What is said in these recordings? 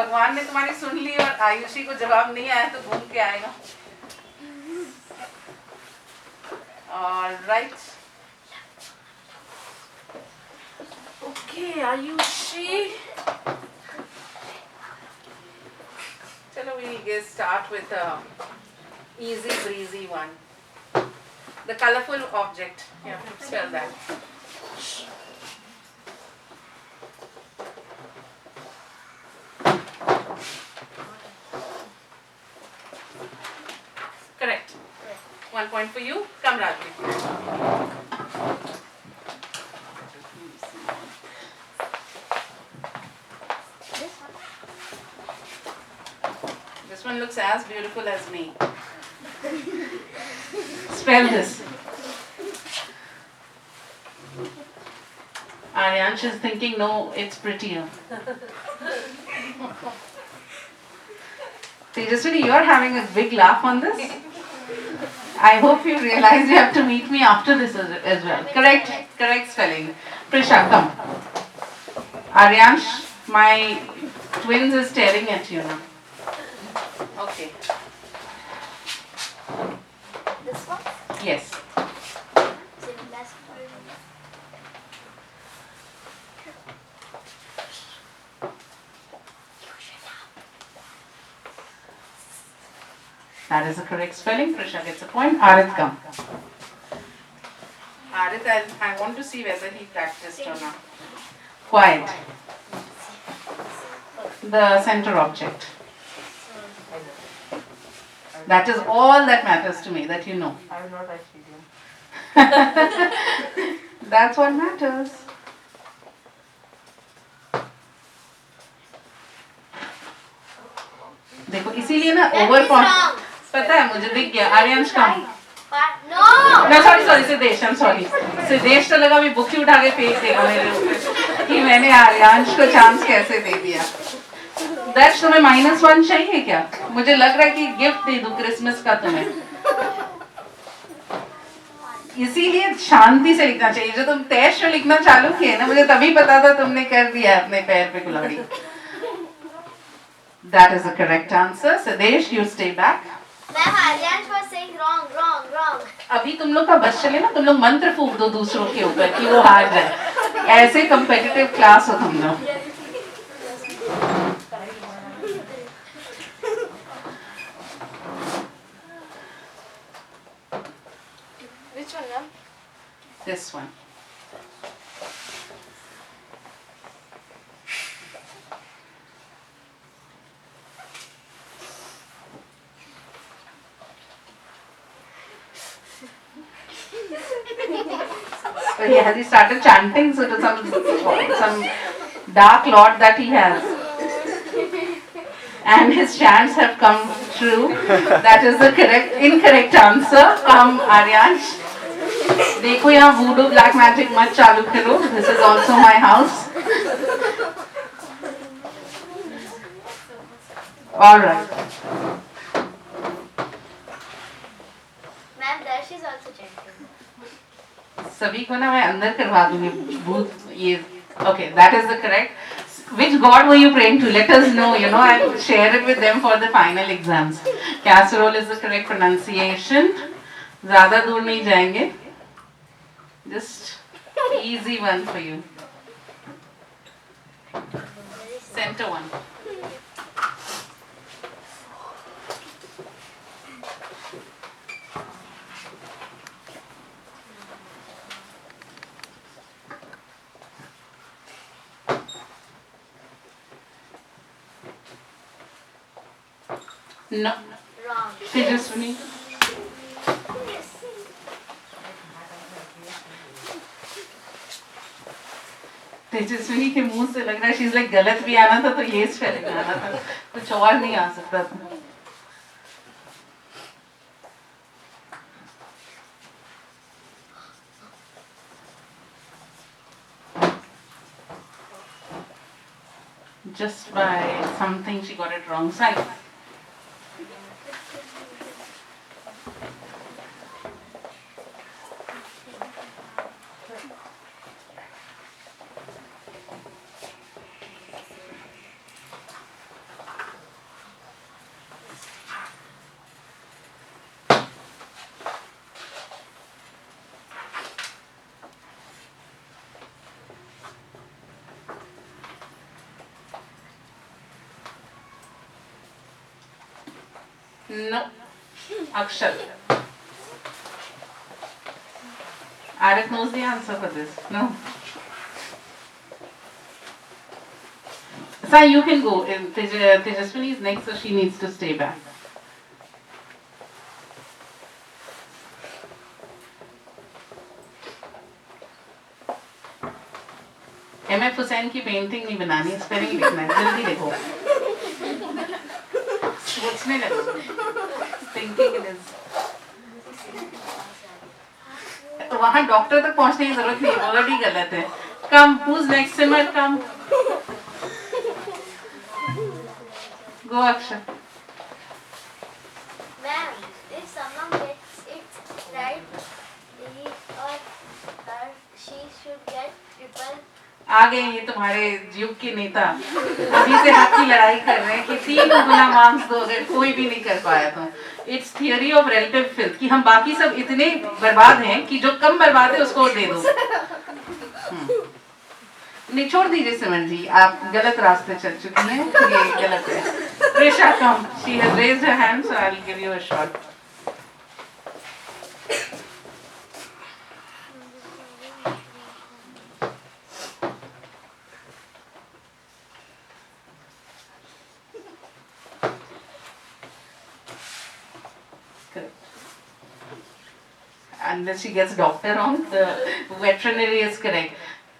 भगवान ने तुम्हारी सुन ली और आयुषी को जवाब नहीं आया तो घूम के आएगा. All right. Okay, Ayushi. Chalo, we start with a easy breezy one. The colorful object. Yeah, spell that. Correct. 1 point for you. Come, Rajvi. This one looks as beautiful as me. Spell this. Aryansh is thinking, no, it's prettier. Tejaswini, you are having a big laugh on this. I hope you realize you have to meet me after this as well. Correct spelling. Prisha, come. Aryansh, my twins is staring at you now. Okay. This one? Yes. That is the correct spelling. Prisha gets a point. Arit, come. Arit, I want to see whether he practiced or not. Quiet. The center object. That is all that matters to me, that you know. I will not actually. That's what matters. देखो इसीलिए ना over पता है मुझे दिख गया आर्यांश का No, sorry Siddhesh I am sorry Siddhesh तो लगा अभी बुक ही उठा के फेंक देगा मेरे ऊपर कि मैंने आर्यांश को चांस कैसे दे दिया. दर्श तुम्हें -1 चाहिए क्या? मुझे लग रहा है कि गिफ्ट दे दूं क्रिसमस का तुम्हें. इसीलिए शांति से लिखना चाहिए. जो तुम तेज में लिखना चालू किए ना मुझे तभी पता था तुमने कर दिया अपने पैर पे कुल्हाड़ी. That is the correct answer. Siddhesh, you stay back. Ma'am, Aryansh was saying wrong. अभी तुम लोग का बस चले ना तुम लोग मंत्र फूंक दो दूसरों के ऊपर कि वो हार जाए. ऐसे कंपेटिटिव क्लास हो तुम लोग. Which one, ma'am? This one. So has he started chanting so to some dark lord that he has, and his chants have come true. That is the incorrect answer. Aryansh. देखो यहाँ voodoo black magic मत चालू करो. This is also my house. All right. Ma'am, Darsh is also chanting. सभी को ना मैं अंदर करवा दूंगी भूत ये. Okay, that is the correct. Which god were you praying to? Let us know. You know, I'll share it with them for the final exams. Casserole is the correct pronunciation. ज़्यादा दूर नहीं जाएंगे. Just easy one for you. Center one. No. Wrong. Tejaswini. Tejaswini के मुंह से लग रहा है शीज लाइक गलत भी आना था तो ये स्पेलिंग आना था. कुछ और नहीं आ सकता था. Just by something she got it wrong side. No. Akshar. Arik knows the answer for this. No. Sai, you can go. Tejaswini is next, so she needs to stay back. M.F. Hussain की painting नहीं बनानी, spelling लिखना है, जल्दी लिखो। सोचने लगो। Thinking it is. वहाँ डॉक्टर तक पहुँचने की जरूरत नहीं है, ऑलरेडी गलत है। Come, who's next? Simar, come. Go, Akshay. Ma'am, if someone gets it right, he or her, she should get triple. आ गए ये तुम्हारे युग के नेता, अभी से हाथ की लड़ाई कर रहे हैं कि 3 गुना मार्क्स दो, अगर कोई भी नहीं कर पाया तो। It's theory of relative filth कि हम बाकी सब इतने बर्बाद हैं कि जो कम बर्बाद है उसको दे दो। नहीं, छोड़ दीजिए सिमरन जी, आप गलत रास्ते चल चुकी हैं, ये गलत है। Presha come, she has raised her hand, so I will give you a shot. Unless she gets doctor wrong, the veterinary is correct.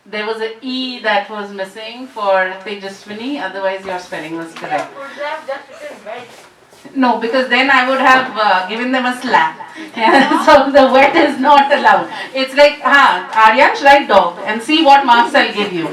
There was an E that was missing for Tejaswini, otherwise your spelling was correct. Would have just written wet. No, because then I would have given them a slap. So the wet is not allowed. It's like, Aryansh, write dog and see what marks I'll give you.